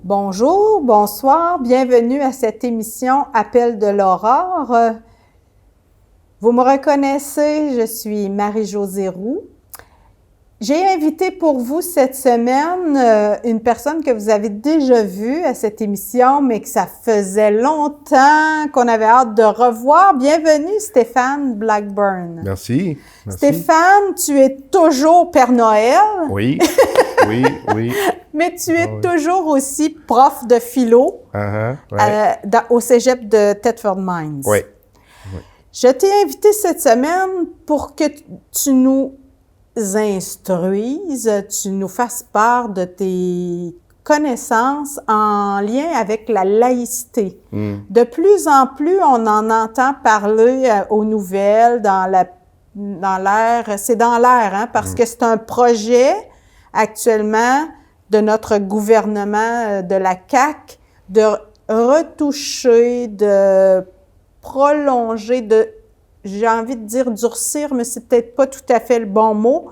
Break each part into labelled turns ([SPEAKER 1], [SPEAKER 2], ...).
[SPEAKER 1] Bonjour, bonsoir, bienvenue à cette émission Appel de l'aurore. Vous me reconnaissez, je suis Marie-Josée Roux. J'ai invité pour vous cette semaine une personne que vous avez déjà vue à cette émission, mais que ça faisait longtemps qu'on avait hâte de revoir. Bienvenue Stéphane Blackburn.
[SPEAKER 2] Merci.
[SPEAKER 1] Stéphane, tu es toujours Père Noël.
[SPEAKER 2] Oui, oui.
[SPEAKER 1] Mais tu es toujours aussi prof de philo au cégep de Thetford Mines.
[SPEAKER 2] Oui.
[SPEAKER 1] Je t'ai invité cette semaine pour que tu nous instruises, tu nous fasses part de tes connaissances en lien avec la laïcité. De plus en plus, on en entend parler aux nouvelles, dans l'air, c'est dans l'air, hein, parce que c'est un projet actuellement de notre gouvernement, de la CAQ, de retoucher, de prolonger, j'ai envie de dire durcir, mais c'est peut-être pas tout à fait le bon mot,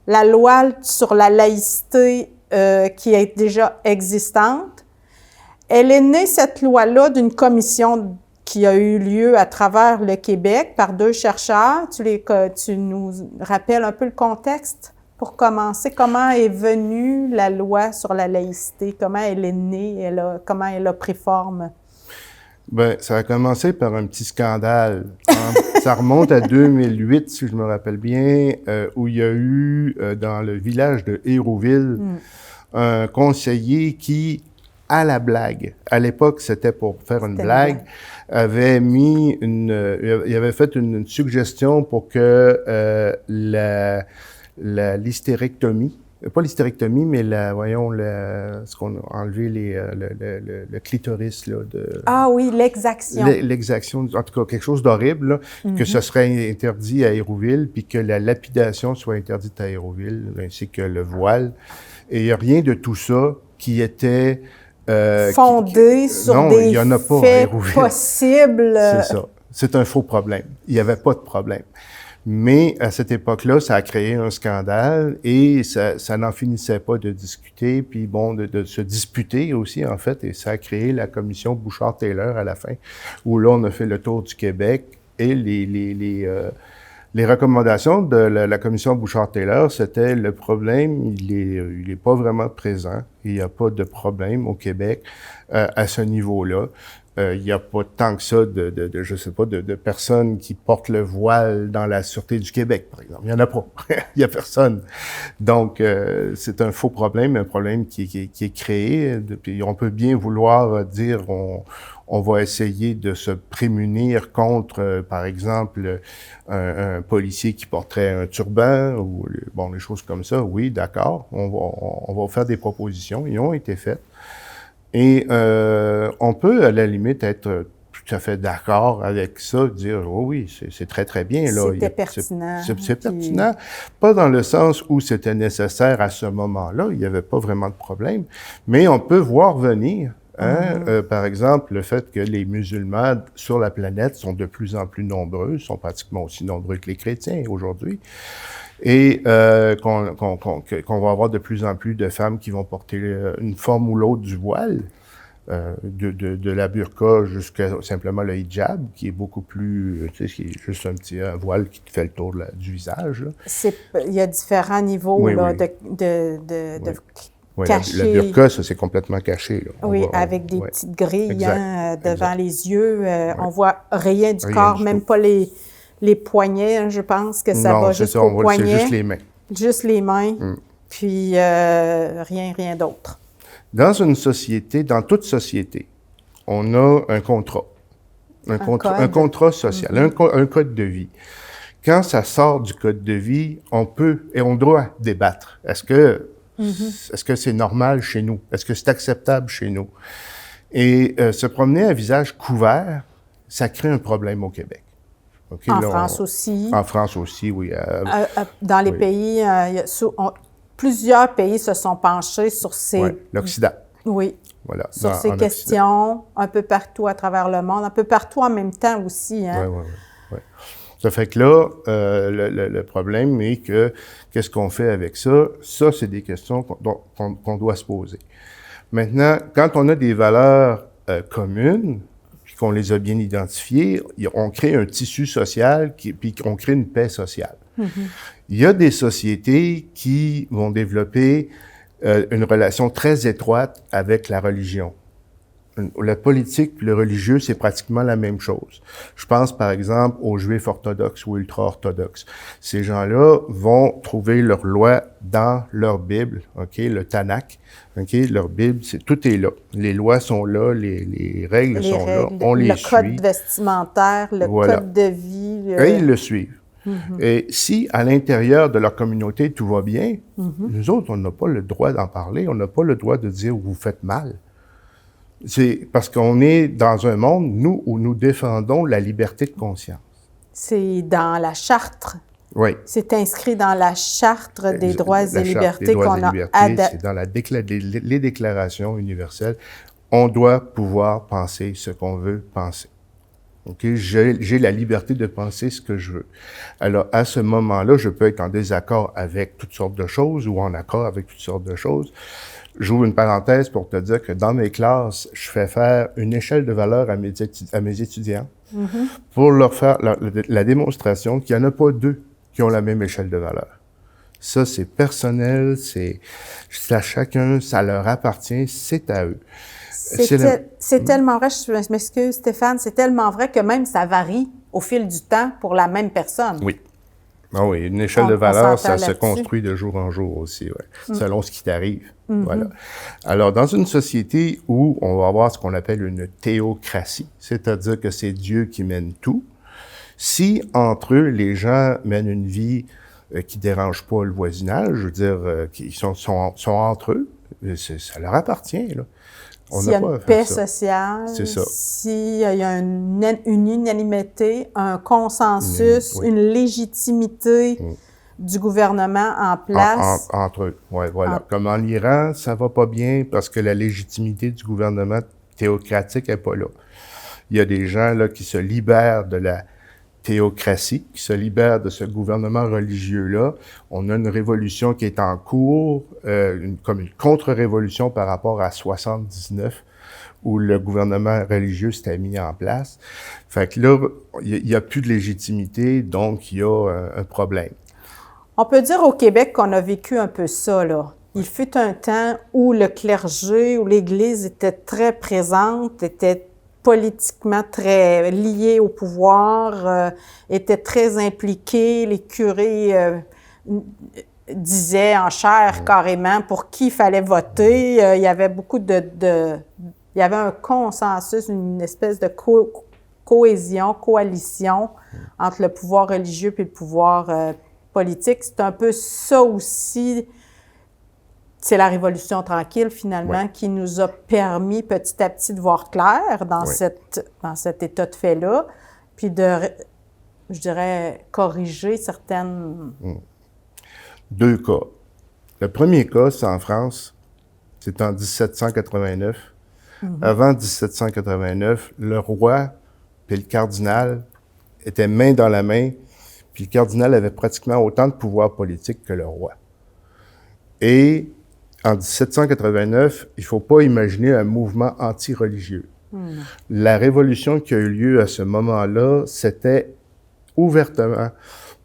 [SPEAKER 1] la loi sur la laïcité qui est déjà existante. Elle est née, cette loi-là, d'une commission qui a eu lieu à travers le Québec par 2 chercheurs. Tu nous rappelles un peu le contexte? Pour commencer, comment est venue la loi sur la laïcité? Comment elle est née? Comment elle a pris forme?
[SPEAKER 2] Bien, ça a commencé par un petit scandale. Ça remonte à 2008, si je me rappelle bien, où il y a eu, dans le village de Hérouville, un conseiller qui, à la blague, à l'époque, c'était pour faire une blague, avait fait une suggestion pour que l'hystérectomie, pas l'hystérectomie, mais ce qu'on a enlevé le clitoris, là,
[SPEAKER 1] Ah oui, l'exaction.
[SPEAKER 2] L'exaction, en tout cas, quelque chose d'horrible, là, que ce serait interdit à Hérouville, puis que la lapidation soit interdite à Hérouville, ainsi que le voile. Et il n'y a rien de tout ça qui était
[SPEAKER 1] fondé sur des faits possibles.
[SPEAKER 2] C'est ça. C'est un faux problème. Il n'y avait pas de problème. Mais à cette époque-là, ça a créé un scandale et ça n'en finissait pas de discuter, puis bon, de se disputer aussi, en fait, et ça a créé la commission Bouchard-Taylor à la fin, où là, on a fait le tour du Québec et les recommandations de la commission Bouchard-Taylor, c'était le problème, il est pas vraiment présent, il n'y a pas de problème au Québec à ce niveau-là. Il n'y a pas tant que ça de personnes qui portent le voile dans la Sûreté du Québec, par exemple. Il n'y en a pas. Il n'y a personne. Donc, c'est un faux problème, un problème qui est créé. Puis on peut bien vouloir dire on va essayer de se prémunir contre, par exemple, un policier qui porterait un turban ou les choses comme ça. Oui, d'accord. On va faire des propositions. Ils ont été faites. Et on peut, à la limite, être tout à fait d'accord avec ça, dire oh oui, c'est très, très bien.
[SPEAKER 1] C'était pertinent.
[SPEAKER 2] C'est pertinent. Pas dans le sens où c'était nécessaire à ce moment-là, il n'y avait pas vraiment de problème, mais on peut voir venir, par exemple, le fait que les musulmans sur la planète sont de plus en plus nombreux, sont pratiquement aussi nombreux que les chrétiens aujourd'hui. Et qu'on va avoir de plus en plus de femmes qui vont porter une forme ou l'autre du voile, de la burqa jusqu'à simplement le hijab, qui est beaucoup plus, tu sais, qui est juste un voile qui fait le tour du visage. Là.
[SPEAKER 1] Il y a différents niveaux de caché.
[SPEAKER 2] La burqa, ça, c'est complètement caché. Là.
[SPEAKER 1] Avec des petites grilles devant les yeux. On voit rien du corps, même pas les poignets, je pense que ça va jusqu'aux poignets.
[SPEAKER 2] C'est juste les mains.
[SPEAKER 1] Juste les mains, puis rien d'autre.
[SPEAKER 2] Dans une société, dans toute société, on a un contrat. Un contrat social, un code de vie. Quand ça sort du code de vie, on peut et on doit débattre. Est-ce que c'est normal chez nous? Est-ce que c'est acceptable chez nous? Et se promener à visage couvert, ça crée un problème au Québec. Okay,
[SPEAKER 1] France aussi.
[SPEAKER 2] En France aussi, oui.
[SPEAKER 1] Dans les pays, plusieurs pays se sont penchés sur ces...
[SPEAKER 2] Oui, l'Occident.
[SPEAKER 1] Oui,
[SPEAKER 2] voilà,
[SPEAKER 1] sur ces questions, un peu partout à travers le monde, un peu partout en même temps aussi. Hein?
[SPEAKER 2] Oui. Ça fait que là, le problème est que, qu'est-ce qu'on fait avec ça? Ça, c'est des questions qu'on doit se poser. Maintenant, quand on a des valeurs communes, puis qu'on les a bien identifiées, on crée un tissu social, puis on crée une paix sociale. Il y a des sociétés qui vont développer une relation très étroite avec la religion. La politique et le religieux, c'est pratiquement la même chose. Je pense, par exemple, aux Juifs orthodoxes ou ultra-orthodoxes. Ces gens-là vont trouver leur loi dans leur Bible, OK, le Tanakh, OK, leur Bible, tout est là. Les lois sont là, les règles sont là, on les suit.
[SPEAKER 1] Le code vestimentaire, le code de vie.
[SPEAKER 2] Et ils le suivent. Et si, à l'intérieur de leur communauté, tout va bien, nous autres, on n'a pas le droit d'en parler, on n'a pas le droit de dire « vous faites mal ». C'est parce qu'on est dans un monde, nous, où nous défendons la liberté de conscience.
[SPEAKER 1] C'est dans la charte.
[SPEAKER 2] Oui.
[SPEAKER 1] C'est inscrit dans la charte des droits et libertés qu'on a
[SPEAKER 2] c'est dans les déclarations universelles. On doit pouvoir penser ce qu'on veut penser. Okay? J'ai la liberté de penser ce que je veux. Alors, à ce moment-là, je peux être en désaccord avec toutes sortes de choses ou en accord avec toutes sortes de choses. J'ouvre une parenthèse pour te dire que dans mes classes, je fais faire une échelle de valeur à mes étudiants pour leur faire la démonstration qu'il n'y en a pas deux qui ont la même échelle de valeur. Ça, c'est personnel, c'est à chacun, ça leur appartient, c'est à eux.
[SPEAKER 1] C'est tellement vrai, je m'excuse Stéphane, c'est tellement vrai que même ça varie au fil du temps pour la même personne.
[SPEAKER 2] Oui. Ah oui, une échelle de valeur, ça se construit de jour en jour aussi, ouais, selon ce qui t'arrive. Voilà. Alors, dans une société où on va avoir ce qu'on appelle une théocratie, c'est-à-dire que c'est Dieu qui mène tout, si entre eux, les gens mènent une vie qui dérange pas le voisinage, je veux dire, qui sont entre eux, ça leur appartient, là.
[SPEAKER 1] S'il y a une paix sociale, s'il y a une unanimité, un consensus, une légitimité du gouvernement en place.
[SPEAKER 2] Entre eux, oui, voilà. Comme en Iran, ça va pas bien parce que la légitimité du gouvernement théocratique n'est pas là. Il y a des gens là qui se libèrent de la théocratie, qui se libèrent de ce gouvernement religieux-là. On a une révolution qui est en cours, comme une contre-révolution par rapport à 79, où le gouvernement religieux s'était mis en place. Fait que là, il n'y a plus de légitimité, donc il y a un problème.
[SPEAKER 1] On peut dire au Québec qu'on a vécu un peu ça, là. Il fut un temps où le clergé, où l'Église était très présente, était politiquement très lié au pouvoir, était très impliqué. Les curés disaient en chair carrément pour qui il fallait voter. Il y avait beaucoup il y avait un consensus, une espèce de coalition entre le pouvoir religieux et le pouvoir politique. C'est un peu ça aussi. C'est la Révolution tranquille, finalement, qui nous a permis petit à petit de voir clair dans cet état de fait-là, puis de, je dirais, corriger certaines...
[SPEAKER 2] Deux cas. Le premier cas, c'est en France, c'est en 1789. Avant 1789, le roi puis le cardinal étaient main dans la main, puis le cardinal avait pratiquement autant de pouvoir politique que le roi. Et en 1789, il ne faut pas imaginer un mouvement anti-religieux. La révolution qui a eu lieu à ce moment-là, c'était ouvertement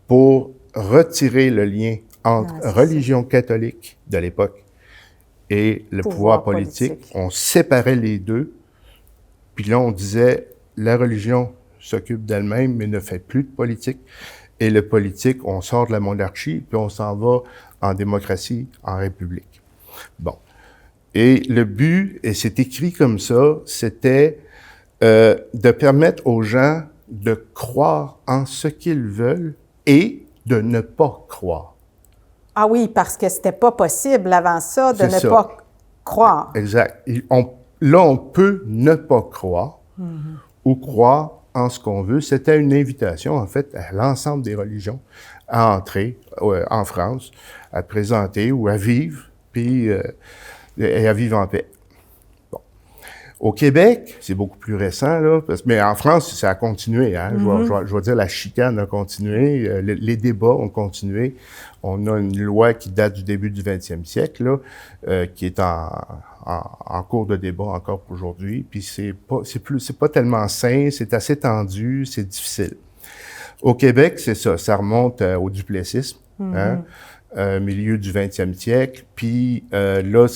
[SPEAKER 2] pour retirer le lien entre religion catholique de l'époque et le pouvoir politique. On séparait les deux, puis là, on disait, la religion s'occupe d'elle-même, mais ne fait plus de politique. Et le politique, on sort de la monarchie, puis on s'en va en démocratie, en république. Bon. Et le but, et c'est écrit comme ça, c'était de permettre aux gens de croire en ce qu'ils veulent et de ne pas croire.
[SPEAKER 1] Ah oui, parce que c'était pas possible avant ça de ne pas croire.
[SPEAKER 2] Exact. Là, on peut ne pas croire ou croire en ce qu'on veut. C'était une invitation, en fait, à l'ensemble des religions à entrer en France, à présenter ou à vivre, puis et à vivre en paix. Bon. Au Québec, c'est beaucoup plus récent, là, mais en France, ça a continué. Hein? Je vais dire, la chicane a continué, les débats ont continué. On a une loi qui date du début du 20e siècle, là, qui est en cours de débat encore aujourd'hui. Puis c'est pas tellement sain, c'est assez tendu, c'est difficile. Au Québec, c'est ça, ça remonte au duplessisme, hein? Milieu du 20e siècle. Puis là,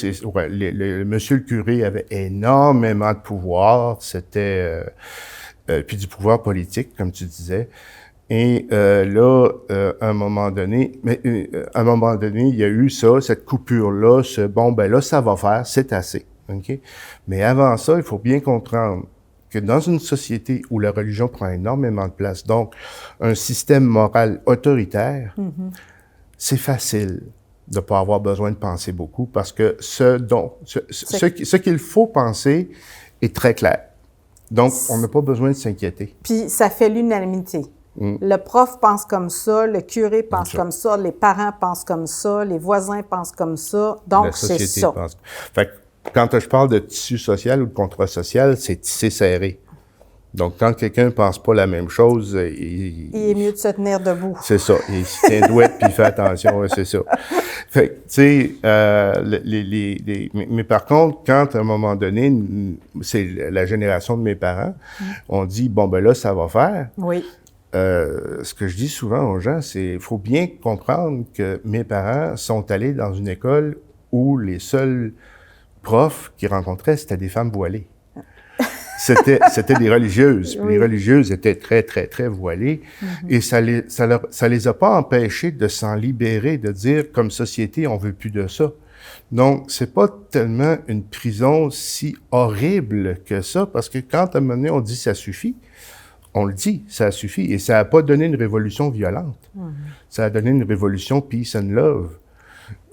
[SPEAKER 2] monsieur le curé avait énormément de pouvoir. C'était puis du pouvoir politique, comme tu disais. Et là, à un moment donné, il y a eu ça, cette coupure-là, là, ça va faire, c'est assez. OK? Mais avant ça, il faut bien comprendre que dans une société où la religion prend énormément de place, donc un système moral autoritaire, c'est facile de ne pas avoir besoin de penser beaucoup parce que ce qu'il faut penser est très clair. Donc, on n'a pas besoin de s'inquiéter.
[SPEAKER 1] Puis, ça fait l'unanimité. Le prof pense comme ça, le curé pense comme ça, les parents pensent comme ça, les voisins pensent comme ça. Donc, c'est ça.
[SPEAKER 2] Fait que quand je parle de tissu social ou de contrat social, c'est tissé serré. Donc, quand quelqu'un pense pas la même chose,
[SPEAKER 1] il est mieux de se tenir debout.
[SPEAKER 2] C'est ça. Il se tient douette puis il fait attention, c'est ça. Fait que, tu sais, mais par contre, quand à un moment donné, c'est la génération de mes parents, on dit, bon, ben là, ça va faire.
[SPEAKER 1] Oui.
[SPEAKER 2] Ce que je dis souvent aux gens, c'est, il faut bien comprendre que mes parents sont allés dans une école où les seuls profs qu'ils rencontraient, c'était des femmes voilées. C'était des religieuses. Oui. Les religieuses étaient très, très, très voilées. Et ça les a pas empêchés de s'en libérer, de dire, comme société, on veut plus de ça. Donc, c'est pas tellement une prison si horrible que ça, parce que quand à un moment donné, on dit ça suffit, on le dit, ça suffit. Et ça a pas donné une révolution violente. Ça a donné une révolution peace and love.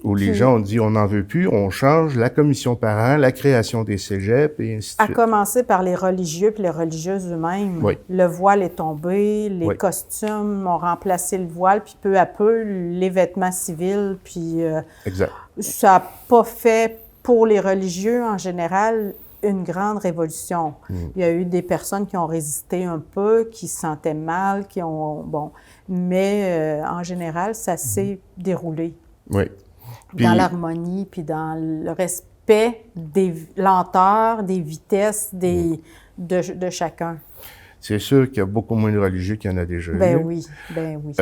[SPEAKER 2] Où les gens ont dit, on n'en veut plus, on change la commission parents, la création des cégeps, et ainsi de suite.
[SPEAKER 1] À commencer par les religieux puis les religieuses eux-mêmes.
[SPEAKER 2] Oui.
[SPEAKER 1] Le voile est tombé, les costumes ont remplacé le voile, puis peu à peu, les vêtements civils, puis...
[SPEAKER 2] exact.
[SPEAKER 1] Ça n'a pas fait, pour les religieux en général, une grande révolution. Il y a eu des personnes qui ont résisté un peu, qui se sentaient mal, qui ont... Bon, mais en général, ça s'est déroulé.
[SPEAKER 2] Oui.
[SPEAKER 1] Puis, dans l'harmonie, puis dans le respect des lenteurs, des vitesses de chacun.
[SPEAKER 2] C'est sûr qu'il y a beaucoup moins de religieux qu'il y en a déjà eu.
[SPEAKER 1] Ben oui, ben oui.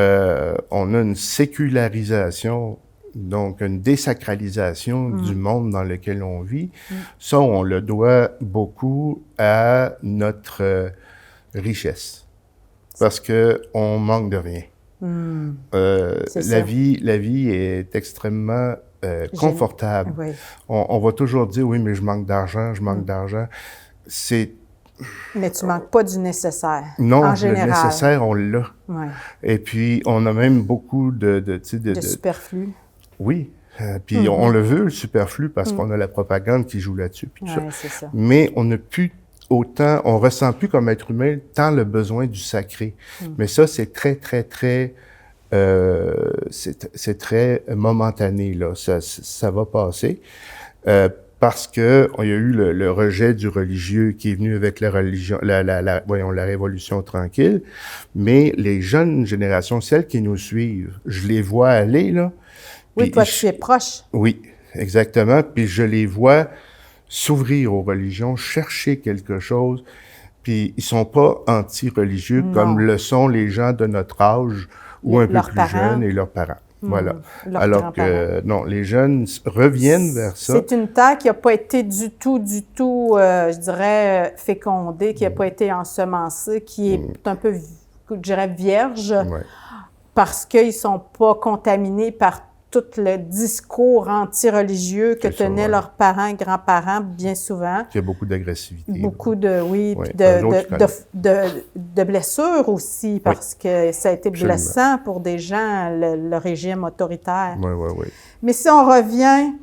[SPEAKER 2] On a une sécularisation, donc une désacralisation du monde dans lequel on vit. Ça, on le doit beaucoup à notre richesse, parce que on manque de rien. La vie est extrêmement confortable.
[SPEAKER 1] Oui.
[SPEAKER 2] On va toujours dire, oui, mais je manque d'argent, je manque d'argent.
[SPEAKER 1] Mais tu manques pas du nécessaire,
[SPEAKER 2] non,
[SPEAKER 1] en général.
[SPEAKER 2] Le nécessaire, on l'a.
[SPEAKER 1] Ouais.
[SPEAKER 2] Et puis, on a même beaucoup de
[SPEAKER 1] superflu.
[SPEAKER 2] Oui. Puis, on le veut, le superflu, parce qu'on a la propagande qui joue là-dessus. Puis tout
[SPEAKER 1] c'est ça.
[SPEAKER 2] Mais on n'a plus autant, on ressent plus comme être humain tant le besoin du sacré. Mais ça, c'est très, très, très, c'est très momentané, là. Ça va passer. Parce que il y a eu le rejet du religieux qui est venu avec la religion, la révolution tranquille. Mais les jeunes générations, celles qui nous suivent, je les vois aller, là.
[SPEAKER 1] Oui, toi, tu es proche.
[SPEAKER 2] Oui, exactement. Puis je les vois s'ouvrir aux religions, chercher quelque chose, puis ils sont pas anti-religieux comme le sont les gens de notre âge ou un peu plus jeunes et leurs parents. Voilà. Alors que, non, les jeunes reviennent vers ça.
[SPEAKER 1] C'est une terre qui n'a pas été du tout, je dirais, fécondée, qui n'a pas été ensemencée, qui est un peu, je dirais, vierge, parce qu'ils ne sont pas contaminés par tout le discours anti-religieux que tenaient leurs parents et grands-parents, bien souvent.
[SPEAKER 2] Il y a beaucoup d'agressivité.
[SPEAKER 1] Beaucoup de blessures aussi, parce que ça a été blessant pour des gens, le régime autoritaire.
[SPEAKER 2] Oui.
[SPEAKER 1] Mais si on revient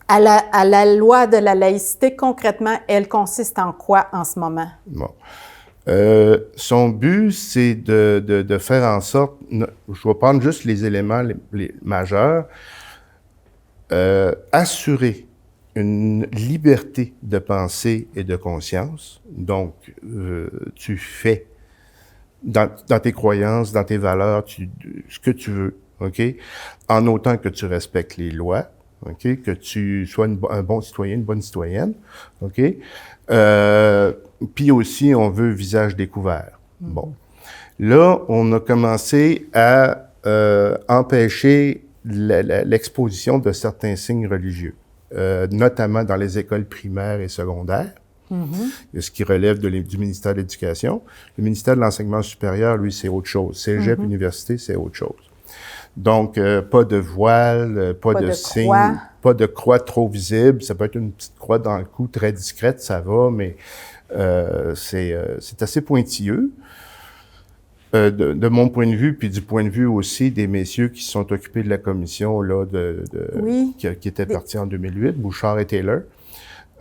[SPEAKER 1] à la loi de la laïcité, concrètement, elle consiste en quoi en ce moment?
[SPEAKER 2] Bon. Son but, c'est de faire en sorte, je vais prendre juste les éléments les majeurs, assurer une liberté de pensée et de conscience. Donc, tu fais dans tes croyances, dans tes valeurs, ce que tu veux, OK? En autant que tu respectes les lois, OK? Que tu sois un bon citoyen, une bonne citoyenne, OK? Puis aussi, on veut visage découvert. Bon. Là, on a commencé à empêcher l'exposition de certains signes religieux, notamment dans les écoles primaires et secondaires, ce qui relève du ministère de l'Éducation. Le ministère de l'Enseignement supérieur, lui, c'est autre chose. Cégep, université, c'est autre chose. Donc, pas de voile, pas de signe, pas de croix trop visible. Ça peut être une petite croix dans le cou, très discrète, ça va, mais c'est assez pointilleux. De mon point de vue, puis du point de vue aussi des messieurs qui se sont occupés de la commission là, qui était partie en 2008, Bouchard et Taylor.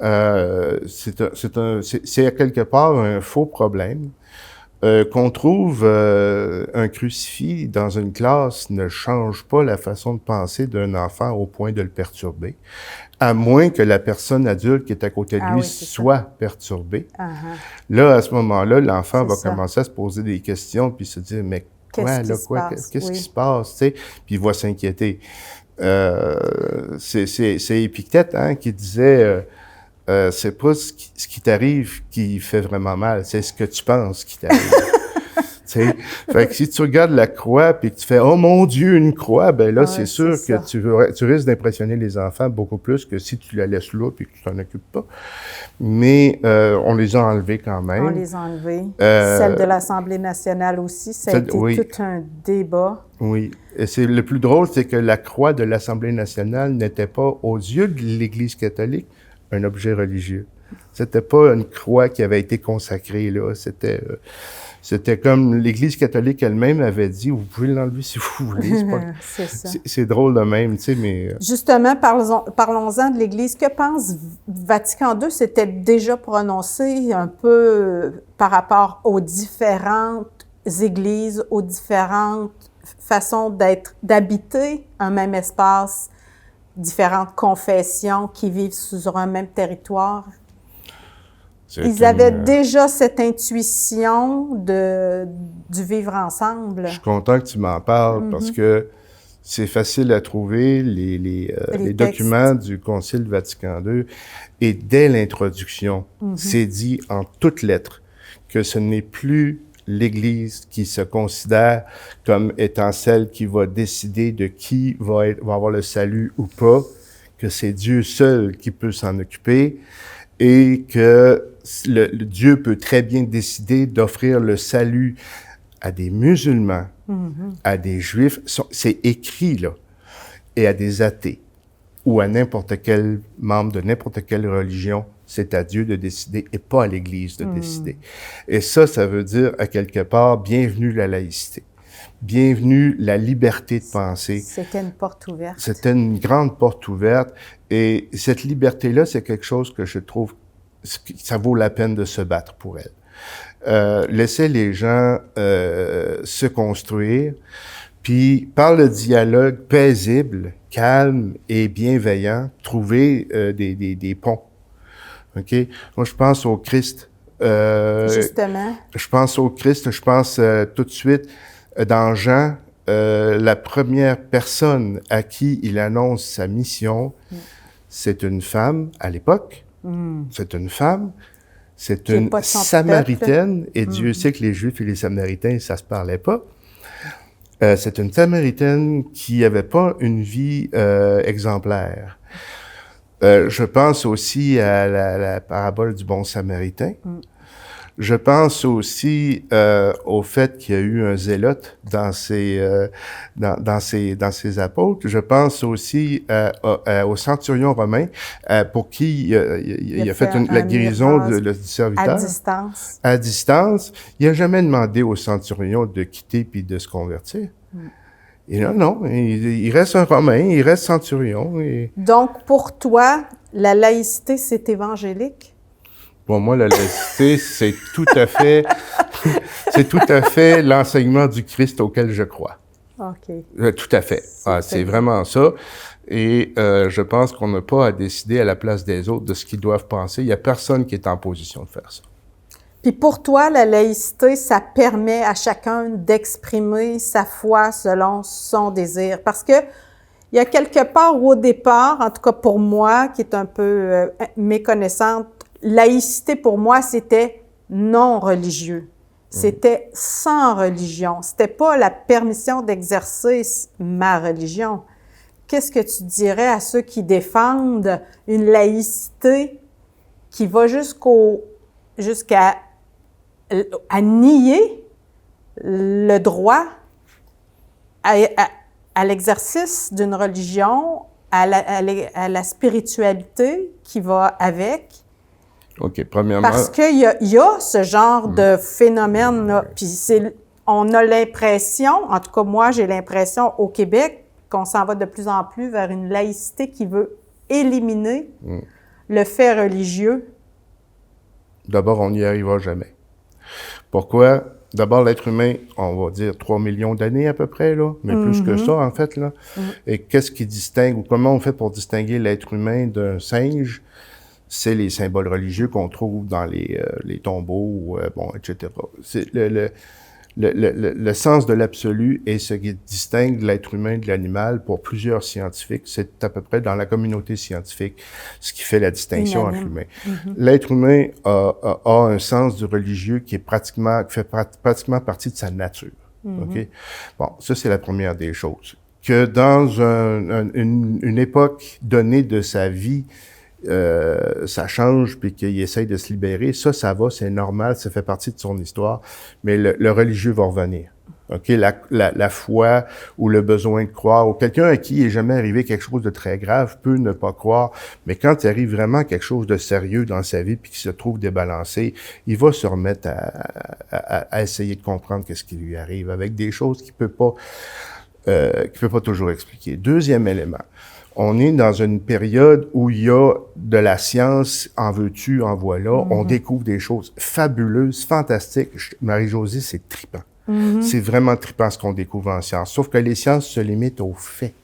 [SPEAKER 2] C'est à quelque part un faux problème. Qu'on trouve un crucifix dans une classe ne change pas la façon de penser d'un enfant au point de le perturber, à moins que la personne adulte qui est à côté de lui soit perturbée. Là, à ce moment-là, l'enfant va commencer à se poser des questions puis se dire « Mais qu'est-ce qui se passe? » tu sais, puis il va s'inquiéter. C'est Épictète qui disait c'est pas ce qui t'arrive qui fait vraiment mal, c'est ce que tu penses qui t'arrive. Fait que si tu regardes la croix puis que tu fais « Oh mon Dieu, une croix », ben là, c'est sûr que tu risques d'impressionner les enfants beaucoup plus que si tu la laisses là puis que tu t'en occupes pas. Mais on les a enlevés quand même.
[SPEAKER 1] On les a enlevés. Celle de l'Assemblée nationale aussi, ça a été tout un débat.
[SPEAKER 2] Oui. Et le plus drôle, c'est que la croix de l'Assemblée nationale n'était pas, aux yeux de l'Église catholique, un objet religieux. C'était pas une croix qui avait été consacrée, là. C'était comme l'Église catholique elle-même avait dit, vous pouvez l'enlever si vous voulez.
[SPEAKER 1] C'est ça.
[SPEAKER 2] C'est drôle de même, tu sais, mais...
[SPEAKER 1] Justement, parlons-en de l'Église. Que pense Vatican II? C'était déjà prononcé un peu par rapport aux différentes églises, aux différentes façons d'habiter un même espace, différentes confessions qui vivent sur un même territoire. Ils avaient déjà cette intuition du vivre ensemble.
[SPEAKER 2] Je suis content que tu m'en parles parce que c'est facile à trouver les documents du Concile Vatican II et dès l'introduction, c'est dit en toutes lettres que ce n'est plus l'Église qui se considère comme étant celle qui va décider de qui va avoir le salut ou pas, que c'est Dieu seul qui peut s'en occuper et que Dieu peut très bien décider d'offrir le salut à des musulmans, à des juifs, c'est écrit là, et à des athées ou à n'importe quel membre de n'importe quelle religion. C'est à Dieu de décider et pas à l'Église de décider. Et ça veut dire, à quelque part, bienvenue la laïcité. Bienvenue la liberté de penser.
[SPEAKER 1] C'était une porte ouverte.
[SPEAKER 2] C'était une grande porte ouverte. Et cette liberté-là, c'est quelque chose que je trouve, ça vaut la peine de se battre pour elle. Laisser les gens se construire, puis par le dialogue paisible, calme et bienveillant, trouver des ponts. OK? Moi, je pense au Christ.
[SPEAKER 1] Justement.
[SPEAKER 2] Je pense au Christ. Je pense tout de suite dans Jean, la première personne à qui il annonce sa mission, c'est une femme à l'époque. C'est une femme. C'est une Samaritaine. Et Dieu sait que les Juifs et les Samaritains, ça se parlait pas. C'est une Samaritaine qui avait pas une vie exemplaire. Je pense aussi à la parabole du bon Samaritain. Je pense aussi au fait qu'il y a eu un zélote dans ses apôtres. Je pense aussi au centurion romain pour qui il a fait la guérison du serviteur.
[SPEAKER 1] À distance.
[SPEAKER 2] À distance. Il n'a jamais demandé au centurion de quitter puis de se convertir. Et là, non, il reste un Romain, il reste centurion.
[SPEAKER 1] Donc, pour toi, la laïcité, c'est évangélique?
[SPEAKER 2] Pour moi, la laïcité, c'est tout à fait l'enseignement du Christ auquel je crois.
[SPEAKER 1] OK.
[SPEAKER 2] Tout à fait. C'est vraiment ça. Et je pense qu'on n'a pas à décider à la place des autres de ce qu'ils doivent penser. Il n'y a personne qui est en position de faire ça.
[SPEAKER 1] Puis pour toi, la laïcité, ça permet à chacun d'exprimer sa foi selon son désir. Parce que il y a quelque part au départ, en tout cas pour moi, qui est un peu méconnaissante, laïcité pour moi, c'était non religieux. C'était sans religion. C'était pas la permission d'exercer ma religion. Qu'est-ce que tu dirais à ceux qui défendent une laïcité qui va jusqu'à nier le droit à l'exercice d'une religion, à la spiritualité qui va avec?
[SPEAKER 2] OK, premièrement...
[SPEAKER 1] Parce qu'il y a ce genre de phénomène-là. Puis on a l'impression, en tout cas moi j'ai l'impression au Québec, qu'on s'en va de plus en plus vers une laïcité qui veut éliminer le fait religieux.
[SPEAKER 2] D'abord, on n'y arrivera jamais. Pourquoi? D'abord, l'être humain, on va dire 3 millions d'années à peu près, là, mais plus que ça, en fait, là. Et qu'est-ce qui distingue, ou comment on fait pour distinguer l'être humain d'un singe? C'est les symboles religieux qu'on trouve dans les tombeaux, etc. C'est le sens de l'absolu est ce qui distingue l'être humain de l'animal pour plusieurs scientifiques. C'est à peu près dans la communauté scientifique ce qui fait la distinction entre l'humain. L'être humain a un sens du religieux qui fait pratiquement partie de sa nature. OK? Bon, ça, c'est la première des choses. Que dans une époque donnée de sa vie, ça change, puis qu'il essaye de se libérer, ça va, c'est normal, ça fait partie de son histoire, mais le religieux va revenir. OK? La foi ou le besoin de croire, ou quelqu'un à qui il n'est jamais arrivé quelque chose de très grave peut ne pas croire, mais quand il arrive vraiment quelque chose de sérieux dans sa vie puis qu'il se trouve débalancé, il va se remettre à essayer de comprendre qu'est-ce qui lui arrive avec des choses qu'il peut pas toujours expliquer. Deuxième élément. On est dans une période où il y a de la science, en veux-tu, en voilà. On découvre des choses fabuleuses, fantastiques. Marie-Josée, c'est trippant. C'est vraiment trippant ce qu'on découvre en science. Sauf que les sciences se limitent aux faits.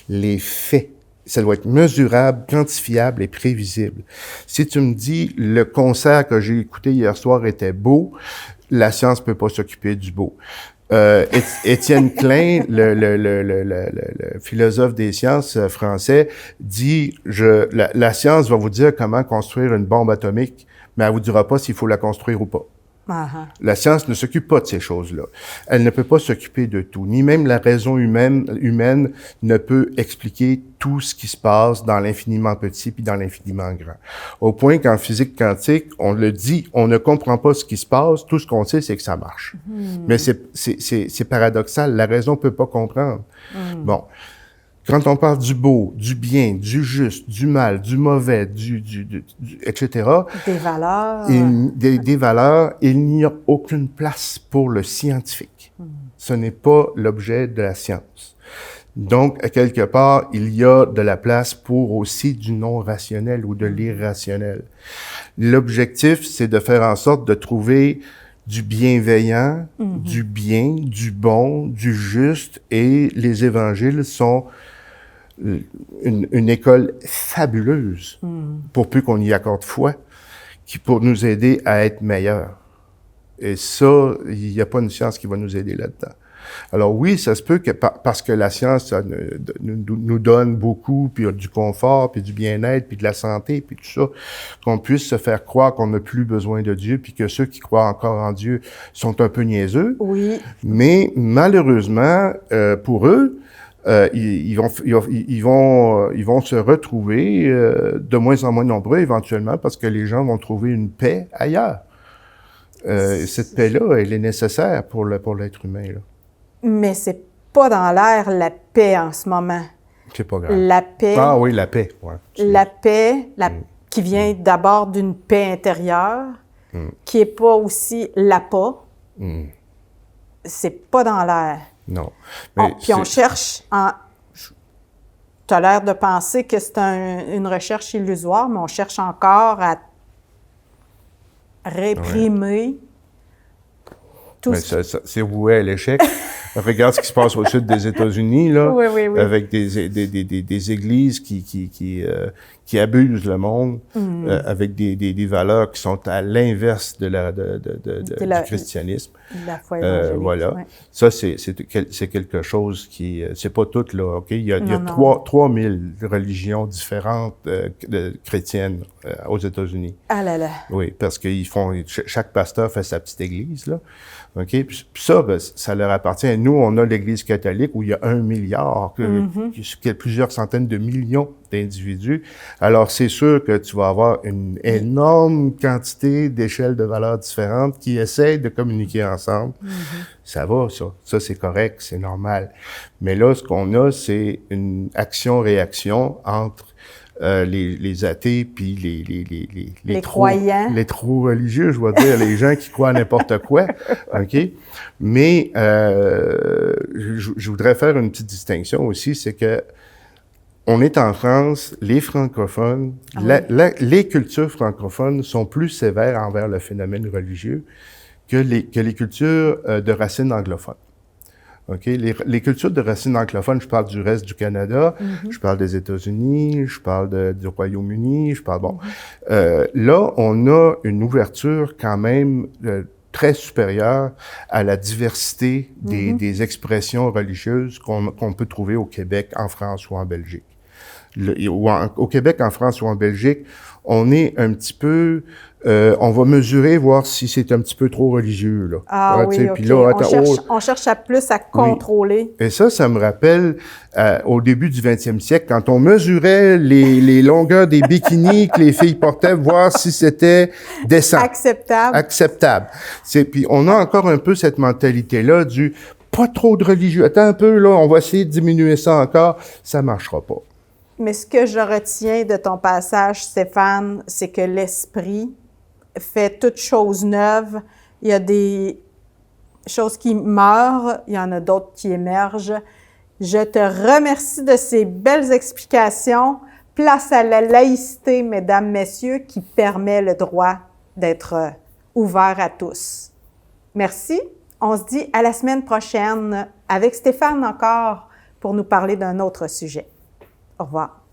[SPEAKER 2] Les faits. Ça doit être mesurable, quantifiable et prévisible. Si tu me dis, le concert que j'ai écouté hier soir était beau, la science peut pas s'occuper du beau. Étienne Klein, le philosophe des sciences français, dit la science va vous dire comment construire une bombe atomique, mais elle vous dira pas s'il faut la construire ou pas. La science ne s'occupe pas de ces choses-là. Elle ne peut pas s'occuper de tout. Ni même la raison humaine ne peut expliquer tout ce qui se passe dans l'infiniment petit puis dans l'infiniment grand. Au point qu'en physique quantique, on le dit, on ne comprend pas ce qui se passe. Tout ce qu'on sait, c'est que ça marche. Mais c'est paradoxal. La raison peut pas comprendre. Bon. Quand on parle du beau, du bien, du juste, du mal, du mauvais, etc.
[SPEAKER 1] Des valeurs.
[SPEAKER 2] Des valeurs, il n'y a aucune place pour le scientifique. Ce n'est pas l'objet de la science. Donc, à quelque part, il y a de la place pour aussi du non-rationnel ou de l'irrationnel. L'objectif, c'est de faire en sorte de trouver du bienveillant, du bien, du bon, du juste, et les évangiles sont une école fabuleuse, pour peu qu'on y accorde foi, pour nous aider à être meilleurs. Et ça, il n'y a pas une science qui va nous aider là-dedans. Alors oui, ça se peut que parce que la science ça, nous donne beaucoup, puis du confort, puis du bien-être, puis de la santé, puis tout ça, qu'on puisse se faire croire qu'on n'a plus besoin de Dieu, puis que ceux qui croient encore en Dieu sont un peu niaiseux.
[SPEAKER 1] Oui.
[SPEAKER 2] Mais malheureusement, pour eux, ils vont se retrouver de moins en moins nombreux éventuellement parce que les gens vont trouver une paix ailleurs. Cette paix-là, elle est nécessaire pour l'être humain, là.
[SPEAKER 1] Mais c'est pas dans l'air la paix en ce moment.
[SPEAKER 2] C'est pas grave.
[SPEAKER 1] La paix.
[SPEAKER 2] Ah oui, la paix. Ouais,
[SPEAKER 1] la paix, qui vient d'abord d'une paix intérieure, qui est pas aussi l'appât. C'est pas dans l'air.
[SPEAKER 2] Non.
[SPEAKER 1] Puis on cherche tu as l'air de penser que c'est une recherche illusoire, mais on cherche encore à réprimer Tout
[SPEAKER 2] mais c'est voué à l'échec. Regarde ce qui se passe au sud des États-Unis, là,
[SPEAKER 1] oui, oui, oui.
[SPEAKER 2] avec des églises qui abusent le monde, avec des valeurs qui sont à l'inverse du christianisme.
[SPEAKER 1] La foi évangélique.
[SPEAKER 2] Voilà.
[SPEAKER 1] Ouais.
[SPEAKER 2] Ça, c'est quelque chose qui, c'est pas tout, là, OK? Il y a 3000 religions différentes chrétiennes aux États-Unis.
[SPEAKER 1] Ah là là.
[SPEAKER 2] Oui, parce qu'ils font, chaque pasteur fait sa petite église, là. OK? Puis ça, ben, ça leur appartient. Nous, on a l'Église catholique où il y a 1 milliard, qui a plusieurs centaines de millions d'individus. Alors, c'est sûr que tu vas avoir une énorme quantité d'échelles de valeurs différentes qui essayent de communiquer ensemble. Ça va, ça. Ça, c'est correct, c'est normal. Mais là, ce qu'on a, c'est une action-réaction entre les athées puis les
[SPEAKER 1] croyants,
[SPEAKER 2] les trop religieux, je vais dire, les gens qui croient à n'importe quoi, OK? Mais je voudrais faire une petite distinction aussi, c'est que on est en France, les francophones, les cultures francophones sont plus sévères envers le phénomène religieux que les cultures de racines anglophones. OK? Les cultures de racines anglophones, je parle du reste du Canada, je parle des États-Unis, je parle du Royaume-Uni, je parle, là, on a une ouverture quand même très supérieure à la diversité des expressions religieuses qu'on peut trouver au Québec, en France ou en Belgique. Au Québec, en France ou en Belgique, on est un petit peu... on va mesurer, voir si c'est un petit peu trop religieux, là.
[SPEAKER 1] Ah oui, OK. Puis là, on cherche à plus à contrôler.
[SPEAKER 2] Oui. Et ça me rappelle au début du 20e siècle, quand on mesurait les longueurs des bikinis que les filles portaient, voir si c'était décent. Acceptable. Puis on a encore un peu cette mentalité-là du pas trop de religieux. Attends un peu, là, on va essayer de diminuer ça encore. Ça marchera pas.
[SPEAKER 1] Mais ce que je retiens de ton passage, Stéphane, c'est que l'esprit fait toute chose neuve. Il y a des choses qui meurent, il y en a d'autres qui émergent. Je te remercie de ces belles explications. Place à la laïcité, mesdames, messieurs, qui permet le droit d'être ouvert à tous. Merci. On se dit à la semaine prochaine avec Stéphane encore pour nous parler d'un autre sujet. Au revoir.